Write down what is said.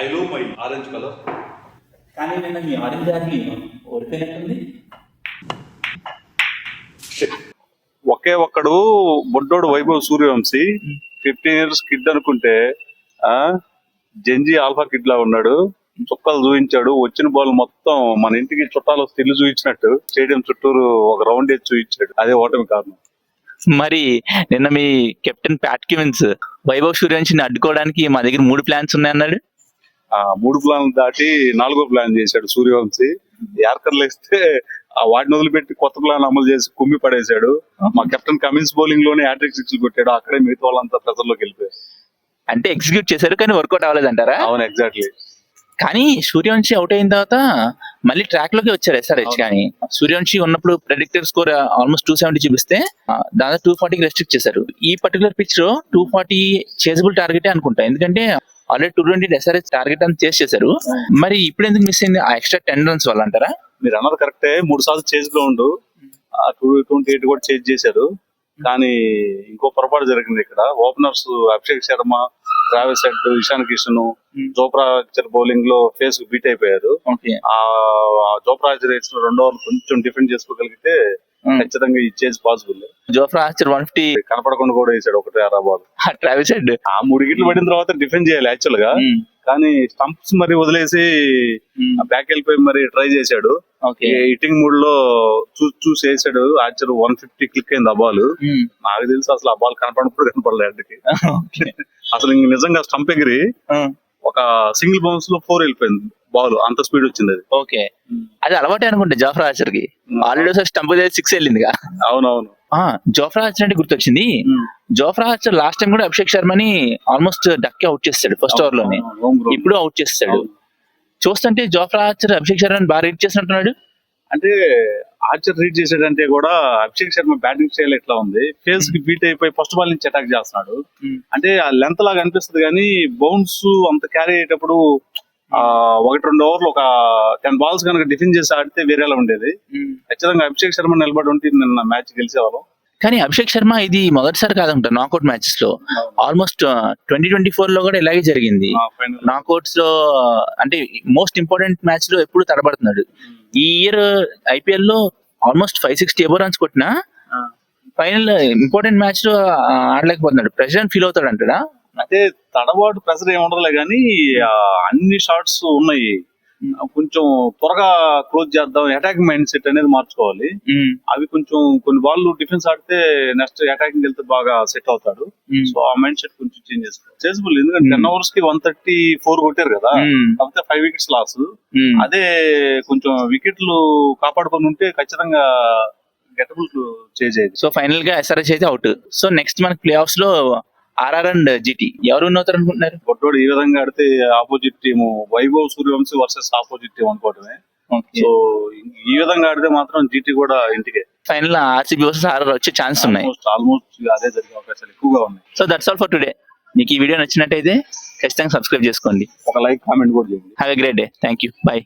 I love my orange color. కానీ నిన్న మీ orange army ఓడిపోయినట్టుంది. ఒకే ఒక్కడు బొడ్డోడు వైభవ్ సూర్యవంశీ 15 years కిడ్ అనుకుంటే జెంజీ ఆల్ఫా కిడ్ లా ఉన్నాడు. చుక్కలు చూపించాడు. వచ్చిన బాల్ మొత్తం మన ఇంటికి చుట్టాలు ఇల్లు చూపించినట్టు స్టేడియం చుట్టూరు ఒక రౌండ్ వేసి చూపించాడు. అదే ఓటమి కారణం. మరి నిన్న మీ కెప్టెన్ ప్యాట్ కిమిన్స్ వైభవ్ సూర్యవంశీని అడ్డుకోవడానికి మా దగ్గర 3 plans ఉన్నాయన్నాడు. 3 ప్లాన్లు దాటి 4వ ప్లాన్ చేశాడు సూర్యవంశీ. యార్కర్లు వేస్తే వాటిని వదిలిపెట్టి కొత్త ప్లాన్ అమలు చేసి కుమ్మి పడేశాడు. మా కెప్టెన్ కమిన్స్ బౌలింగ్ లోనే హ్యాట్రిక్ సిక్స్ కొట్టాడు. అక్కడే మిగతా వాళ్ళంతా ప్రెజర్ లోకి వెళ్ళిపోయారు. అంటే ఎగ్జిక్యూట్ చేశారు కానీ వర్కౌట్ అవ్వలేదంటారా? అవును, ఎగ్జాక్ట్లీ. కానీ సూర్యవంశీ అవుట్ అయిన తర్వాత మళ్ళీ ట్రాక్ లోకి వచ్చారు SRH. కానీ సూర్యవంశీ ఉన్నప్పుడు ప్రెడిక్టర్ స్కోర్ ఆల్మోస్ట్ 270 చూపిస్తే దాదాపు 240కి రెస్ట్రిక్ట్ చేశారు. ఈ పర్టికులర్ పిచ్ లో 240 చేజబుల్ టార్గెటే అనుకుంటా, ఎందుకంటే ఆల్రెడీ 220 SRH టార్గెట్ అని చేసి చేశారు. మరి ఇప్పుడు ఎందుకు మిస్ అయింది? ఆ ఎక్స్ట్రా 10 runs వల్ల అంటారా? మీరు అన్నది కరెక్టే. 3 సార్లు చేజ్ లో ఉండు 228 కూడా చేజ్ చేశారు. కానీ ఇంకో పొరపాటు జరిగింది ఇక్కడ. Openers Abhishek Sharma, Travis head, Ishan Kishan, Jofra bowling లో ఫేస్ బీట్ అయిపోయారు. ఆ జోప్రా రేట్స్ లో 2 overs కొంచెం డిఫెండ్ చేసుకోగలిగితే ఖచ్చితంగా ఈ చేజ్ పాసిబుల్. జోఫ్రా ఆర్చర్ 150 కనపడకుండా కూడా వేసాడు 1 బాల్. ట్రావిస్ హెడ్ 3 వికెట్లు పడిన తర్వాత డిఫెండ్ చేయాలి యాక్చువల్ గా. కానీ స్టంప్స్ మరి వదిలేసి బ్యాక్ వెళ్ళిపోయి మరి ట్రై చేశాడు. హిట్టింగ్ మూడ్ లో చూసి వేసాడు. ఆర్చర్ 150 క్లిక్ అయింది ఆ బాల్. నాకు తెలిసి అసలు ఆ బాల్ కనపడప్పుడు కనపడలేదు హెడ్కి. అసలు ఇంక నిజంగా స్టంప్ ఎగిరి ఒక సింగిల్ బౌన్స్ లో 4 వెళ్ళిపోయింది బాల్. అంత స్పీడ్ వచ్చింది అది. ఓకే, అది అలవాటే అనుకుంటా జోఫ్రా ఆర్చర్ కి. Already stump 6 వెళ్ళిందిగా. అవునవును. జోఫ్రా ఆర్చర్ అంటే గుర్తొచ్చింది. జోఫ్రా ఆర్చర్ లాస్ట్ టైం కూడా అభిషేక్ శర్మని ఆల్మోస్ట్ డక్కి అవుట్ చేస్తాడు ఫస్ట్ ఓవర్ లోనే. ఇప్పుడు అవుట్ చేస్తాడు. చూస్తుంటే జోఫ్రా ఆర్చర్ అభిషేక్ శర్మని బాగా రీడ్ చేసినట్టున్నాడు. అంటే ఆర్చర్ రీడ్ చేసాడంటే కూడా అభిషేక్ శర్మ బ్యాటింగ్ స్టైల్ ఎట్లా ఉంది, ఫేస్ కి బీట్ అయిపోయి ఫస్ట్ బాల్ నుంచి అటాక్ చేస్తున్నాడు. అంటే ఆ లెంత్ లాగా అనిపిస్తుంది కానీ బౌన్స్ అంత క్యారీ అయ్యేటప్పుడు 1-2 ఓవర్లు ఒక 10 balls కనుక డిఫెండ్ చేసి ఆడితే వేరేలా ఉండేది. ఖచ్చితంగా అభిషేక్ శర్మ నిలబడి ఉంటే నిన్న మ్యాచ్ గెలిచేవాళ్ళం. కానీ అభిషేక్ శర్మ ఇది మొదటిసారి కాదంట నాకౌట్ మ్యాచెస్ లో. ఆల్మోస్ట్ 2024 లో కూడా ఇలాగే జరిగింది. నాకౌట్స్ లో అంటే మోస్ట్ ఇంపార్టెంట్ మ్యాచ్ లో ఎప్పుడు తడబడుతున్నాడు. ఈ ఇయర్ IPL లో ఆల్మోస్ట్ 560 above runs కొట్టినా ఫైనల్ ఇంపార్టెంట్ మ్యాచ్ లో ఆడలేకపోతున్నాడు. ప్రెసిడెంట్ ఫీల్ అవుతాడు అంటాడా? అంటే తడబాటు ప్రెషర్ ఏమి ఉండదులే కానీ అన్ని షాట్స్ ఉన్నాయి. కొంచెం త్వరగా క్లోజ్ చేద్దాం, అటాకింగ్ మైండ్ సెట్ అనేది మార్చుకోవాలి. అవి కొంచెం కొన్ని బాల్ డిఫెన్స్ ఆడితే నెక్స్ట్ అటాకింగ్ వెళ్తే బాగా సెట్ అవుతాడు. సో ఆ మైండ్ సెట్ కొంచెం చేంజ్ చేసుకోవాలి. చేసిబుల్, ఎందుకంటే 10 overs కి 134 కొట్టారు కదా, కాకపోతే 5 wickets లాస్. అదే కొంచెం వికెట్లు కాపాడుకొని ఉంటే ఖచ్చితంగా గెటబుల్ చేంజ్ అయ్యేది. సో ఫైనల్ గా SRH అయితే అవుట్. సో నెక్స్ట్ మనకి ప్లే ఆఫ్స్ లో RR అండ్ GT ఎవరు అవుతారు అనుకుంటున్నారు? కొట్టోడు ఈ విధంగా ఆడితే opposite team Vaibhav Suryavanshi versus opposite team అనుకోవటమే. సో ఈ విధంగా ఆడితే మాత్రం GT కూడా ఇంటికే. ఫైనల్ RCB వర్సెస్ RR వచ్చే ఛాన్స్ ఉన్నాయి. ఆల్మోస్ట్ అదే జరిగే అవకాశాలు ఎక్కువగా ఉన్నాయి. So that's all for today. మీకు ఈ వీడియో నచ్చినట్టయితే ఖచ్చితంగా సబ్స్క్రైబ్ చేసుకోండి. ఒక లైక్, కామెంట్ కూడా చేయండి. Have a great day. Thank you. By.